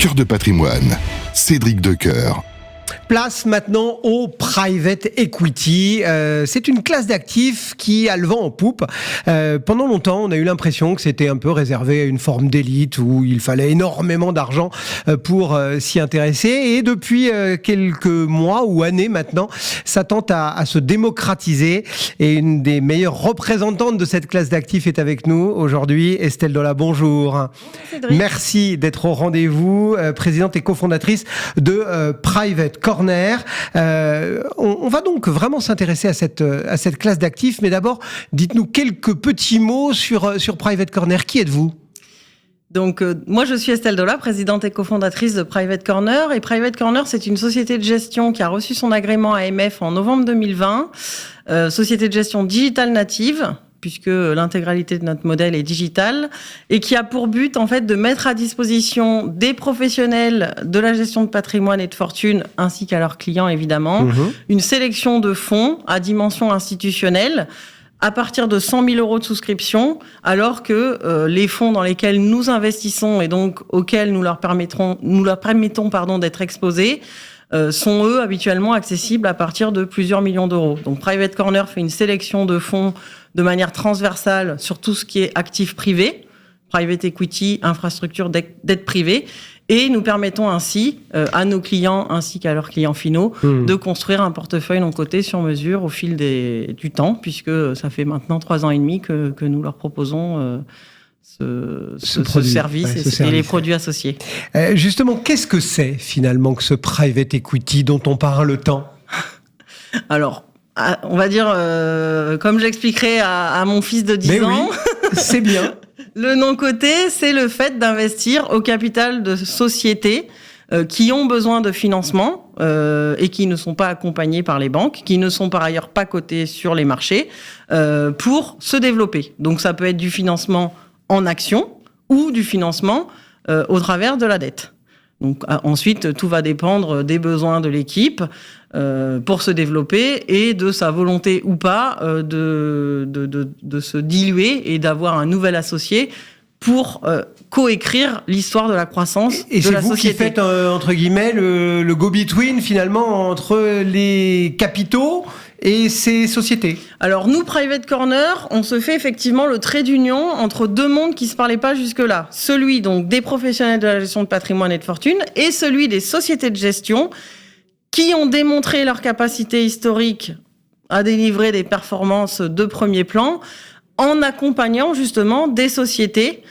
Cœur de patrimoine, Cédric Decoeur. Place maintenant au private equity. C'est une classe d'actifs qui a le vent en poupe. Pendant longtemps, on a eu l'impression que c'était un peu réservé à une forme d'élite où il fallait énormément d'argent pour s'y intéresser. Et depuis quelques mois ou années maintenant, ça tente à se démocratiser. Et une des meilleures représentantes de cette classe d'actifs est avec nous aujourd'hui. Estelle Dolla, bonjour. Cédric. Merci d'être au rendez-vous, présidente et cofondatrice de Private Corner. On va donc vraiment s'intéresser à cette classe d'actifs, mais d'abord, dites-nous quelques petits mots sur Private Corner. Qui êtes-vous ? Donc, moi, je suis Estelle Dolla, présidente et cofondatrice de Private Corner. Et Private Corner, c'est une société de gestion qui a reçu son agrément AMF en novembre 2020. Société de gestion digitale native, puisque l'intégralité de notre modèle est digital, et qui a pour but, en fait, de mettre à disposition des professionnels de la gestion de patrimoine et de fortune, ainsi qu'à leurs clients, évidemment, une sélection de fonds à dimension institutionnelle, à partir de 100 000 euros de souscription, alors que les fonds dans lesquels nous investissons et donc auxquels nous leur permettons d'être exposés, sont eux habituellement accessibles à partir de plusieurs millions d'euros. Donc Private Corner fait une sélection de fonds de manière transversale sur tout ce qui est actifs privés, private equity, infrastructure, dette privée, et nous permettons ainsi à nos clients ainsi qu'à leurs clients finaux de construire un portefeuille non coté sur mesure au fil du temps, puisque ça fait maintenant 3 ans et demi que nous leur proposons ce service et les produits associés. Justement, qu'est-ce que c'est finalement que ce private equity dont on parle tant ? Alors, on va dire, comme j'expliquerai à mon fils de 10 ans... Oui, c'est bien. Le non-coté, c'est le fait d'investir au capital de sociétés qui ont besoin de financement et qui ne sont pas accompagnées par les banques, qui ne sont par ailleurs pas cotées sur les marchés, pour se développer. Donc ça peut être du financement en actions ou du financement au travers de la dette. Donc ensuite, tout va dépendre des besoins de l'équipe pour se développer et de sa volonté ou pas de se diluer et d'avoir un nouvel associé pour coécrire l'histoire de la croissance de la société. Et c'est vous qui faites, entre guillemets, le go-between finalement entre les capitaux et ces sociétés. Alors nous, Private Corner, on se fait effectivement le trait d'union entre deux mondes qui ne se parlaient pas jusque-là. Celui donc des professionnels de la gestion de patrimoine et de fortune et celui des sociétés de gestion qui ont démontré leur capacité historique à délivrer des performances de premier plan en accompagnant justement des sociétés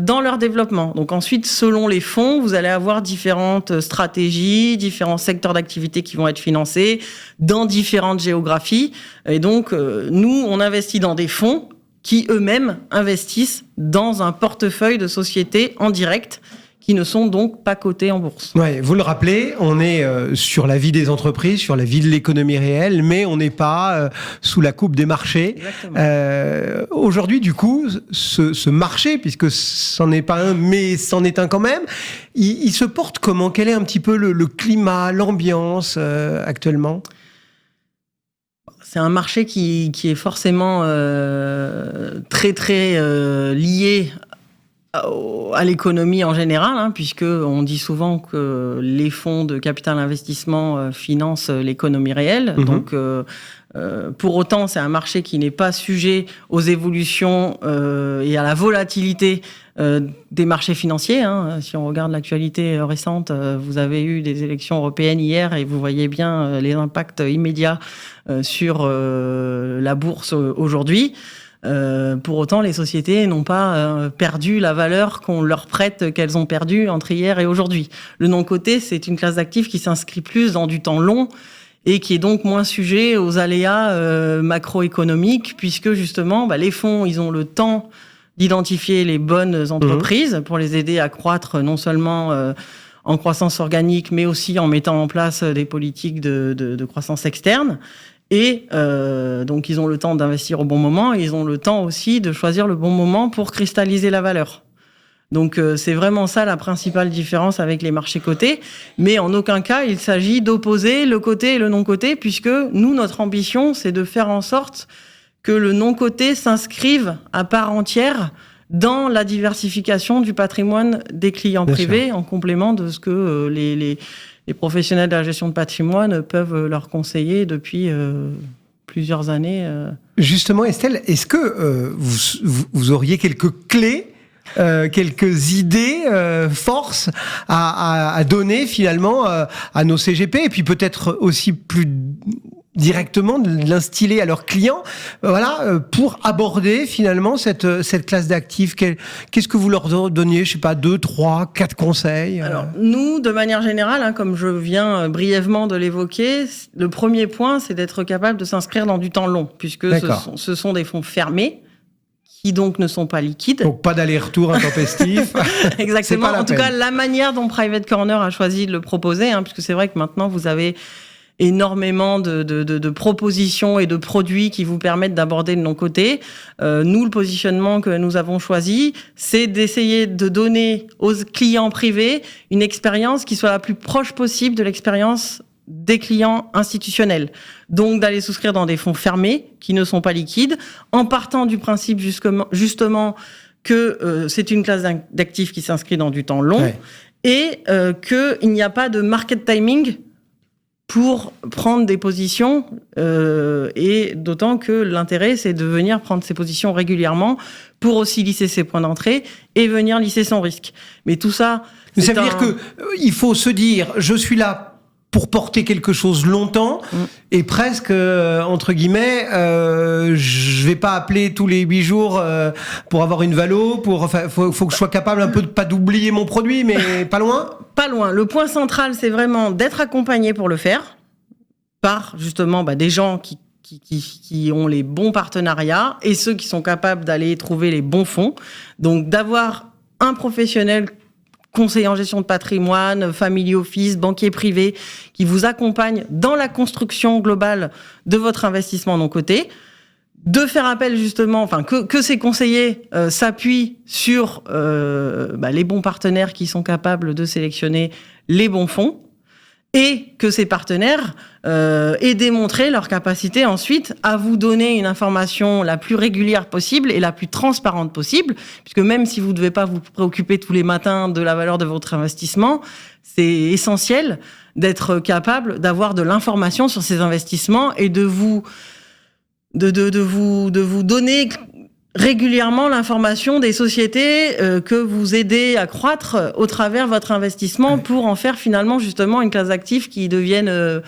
dans leur développement. Donc ensuite, selon les fonds, vous allez avoir différentes stratégies, différents secteurs d'activité qui vont être financés dans différentes géographies. Et donc, nous, on investit dans des fonds qui eux-mêmes investissent dans un portefeuille de sociétés en direct qui ne sont donc pas cotés en bourse. Ouais, vous le rappelez, on est sur la vie des entreprises, sur la vie de l'économie réelle, mais on n'est pas sous la coupe des marchés. Aujourd'hui, du coup, ce marché, puisque c'en est pas un, mais c'en est un quand même, il se porte comment ? Quel est un petit peu le climat, l'ambiance actuellement ? C'est un marché qui est forcément très, très lié à l'économie en général, puisque on dit souvent que les fonds de capital investissement financent l'économie réelle. Donc, pour autant, c'est un marché qui n'est pas sujet aux évolutions et à la volatilité des marchés financiers. Si on regarde l'actualité récente, vous avez eu des élections européennes hier et vous voyez bien les impacts immédiats sur la bourse aujourd'hui. Pour autant, les sociétés n'ont pas perdu la valeur qu'on leur prête qu'elles ont perdue entre hier et aujourd'hui. Le non-coté, c'est une classe d'actifs qui s'inscrit plus dans du temps long et qui est donc moins sujet aux aléas macroéconomiques, puisque justement, les fonds, ils ont le temps d'identifier les bonnes entreprises pour les aider à croître non seulement en croissance organique, mais aussi en mettant en place des politiques de croissance externe. Et donc, ils ont le temps d'investir au bon moment et ils ont le temps aussi de choisir le bon moment pour cristalliser la valeur. Donc, c'est vraiment ça la principale différence avec les marchés cotés. Mais en aucun cas, il s'agit d'opposer le coté et le non-coté, puisque nous, notre ambition, c'est de faire en sorte que le non-coté s'inscrive à part entière dans la diversification du patrimoine des clients privés, en complément de ce que les professionnels de la gestion de patrimoine peuvent leur conseiller depuis plusieurs années. Justement, Estelle, est-ce que vous auriez quelques clés, quelques idées, forces à donner finalement à nos CGP, et puis peut-être aussi plus directement de l'instiller à leurs clients, pour aborder finalement cette classe d'actifs? Qu'est-ce que vous leur donniez, je sais pas, 2, 3, 4 conseils? Alors, nous, de manière générale, comme je viens brièvement de l'évoquer, le premier point, c'est d'être capable de s'inscrire dans du temps long, puisque ce sont des fonds fermés, qui donc ne sont pas liquides. Donc pas d'aller-retour intempestif. Exactement. En tout cas, la manière dont Private Corner a choisi de le proposer, puisque c'est vrai que maintenant, vous avez énormément de propositions et de produits qui vous permettent d'aborder le non-coté. Nous, le positionnement que nous avons choisi, c'est d'essayer de donner aux clients privés une expérience qui soit la plus proche possible de l'expérience des clients institutionnels. Donc, d'aller souscrire dans des fonds fermés qui ne sont pas liquides, en partant du principe justement que c'est une classe d'actifs qui s'inscrit dans du temps long, et qu'il n'y a pas de market timing pour prendre des positions, et d'autant que l'intérêt, c'est de venir prendre ses positions régulièrement pour aussi lisser ses points d'entrée et venir lisser son risque. Mais tout ça... Ça veut dire qu'il faut se dire, je suis là pour porter quelque chose longtemps, et presque, entre guillemets, je vais pas appeler tous les 8 jours pour avoir une valo, faut que je sois capable un peu de pas d'oublier mon produit, mais pas loin. Pas loin. Le point central, c'est vraiment d'être accompagné pour le faire, par justement des gens qui ont les bons partenariats, et ceux qui sont capables d'aller trouver les bons fonds. Donc d'avoir un professionnel conseiller en gestion de patrimoine, family office, banquier privé, qui vous accompagne dans la construction globale de votre investissement non coté, de faire appel justement, que ces conseillers s'appuient sur les bons partenaires qui sont capables de sélectionner les bons fonds, et que ces partenaires aient démontré leur capacité ensuite à vous donner une information la plus régulière possible et la plus transparente possible, puisque même si vous ne devez pas vous préoccuper tous les matins de la valeur de votre investissement, c'est essentiel d'être capable d'avoir de l'information sur ces investissements et de vous donner régulièrement l'information des sociétés que vous aidez à croître au travers de votre investissement, pour en faire finalement justement une classe d'actifs qui devienne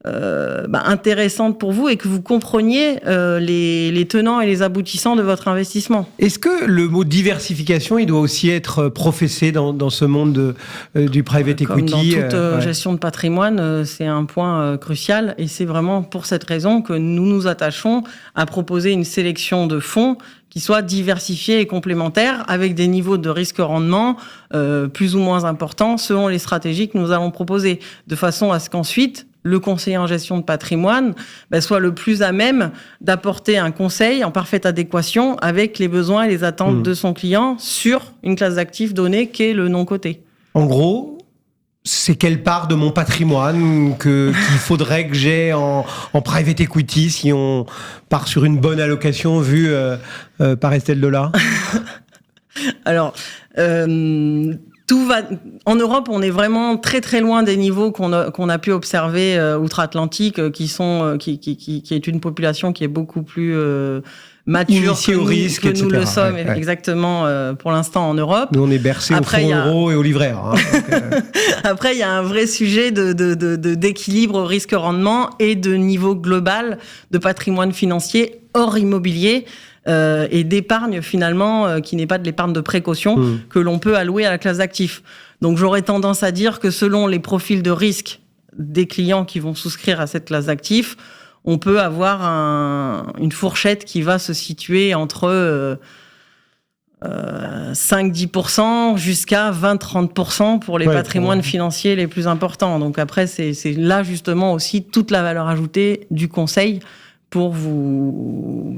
intéressante pour vous et que vous compreniez les tenants et les aboutissants de votre investissement. Est-ce que le mot diversification, il doit aussi être professé dans ce monde du private equity? Comme dans toute gestion de patrimoine, c'est un point crucial, et c'est vraiment pour cette raison que nous nous attachons à proposer une sélection de fonds qui soient diversifiés et complémentaires, avec des niveaux de risque-rendement plus ou moins importants selon les stratégies que nous allons proposer, de façon à ce qu'ensuite le conseiller en gestion de patrimoine soit le plus à même d'apporter un conseil en parfaite adéquation avec les besoins et les attentes de son client sur une classe d'actifs donnée qu'est le non-coté. En gros, c'est quelle part de mon patrimoine qu'il faudrait que j'ai en private equity, si on part sur une bonne allocation vue par Estelle Delat? Alors, tout va. En Europe, on est vraiment très très loin des niveaux qu'on a pu observer outre-Atlantique, qui est une population qui est beaucoup plus mature au risque, que nous etc. le sommes exactement pour l'instant en Europe. Nous, on est bercé au fonds euro et au livret A. Après, il y a un vrai sujet d'équilibre risque-rendement et de niveau global de patrimoine financier hors immobilier. Et d'épargne finalement qui n'est pas de l'épargne de précaution que l'on peut allouer à la classe d'actifs. Donc j'aurais tendance à dire que selon les profils de risque des clients qui vont souscrire à cette classe d'actifs, on peut avoir une fourchette qui va se situer entre 5-10% jusqu'à 20-30% pour les patrimoines financiers les plus importants. Donc après, c'est là justement aussi toute la valeur ajoutée du conseil pour vous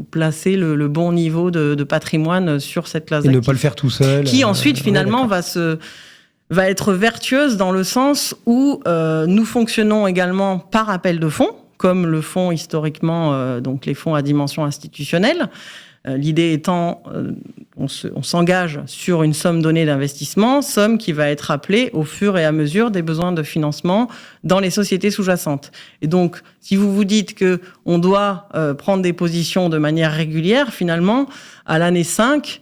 placer le bon niveau de patrimoine sur cette classe d'actifs. Et ne pas le faire tout seul. Qui ensuite, finalement, va être vertueuse dans le sens où nous fonctionnons également par appel de fonds, comme le fonds historiquement, donc les fonds à dimension institutionnelle, L'idée étant, on s'engage sur une somme donnée d'investissement, somme qui va être appelée au fur et à mesure des besoins de financement dans les sociétés sous-jacentes. Et donc, si vous vous dites qu'on doit prendre des positions de manière régulière, finalement, à l'année 5,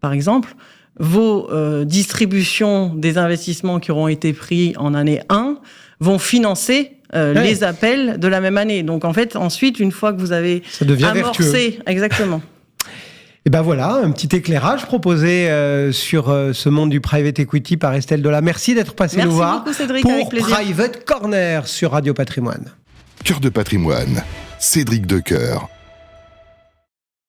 par exemple, vos distributions des investissements qui auront été pris en année 1 vont financer les appels de la même année. Donc, en fait, ensuite, une fois que vous avez amorcé... Vertueux. Exactement. Et ben voilà, un petit éclairage proposé sur ce monde du private equity par Estelle Dola. Merci d'être passé nous voir. Merci beaucoup, Cédric, pour avec plaisir. Private Corner sur Radio Patrimoine. Cœur de patrimoine, Cédric Decoeur.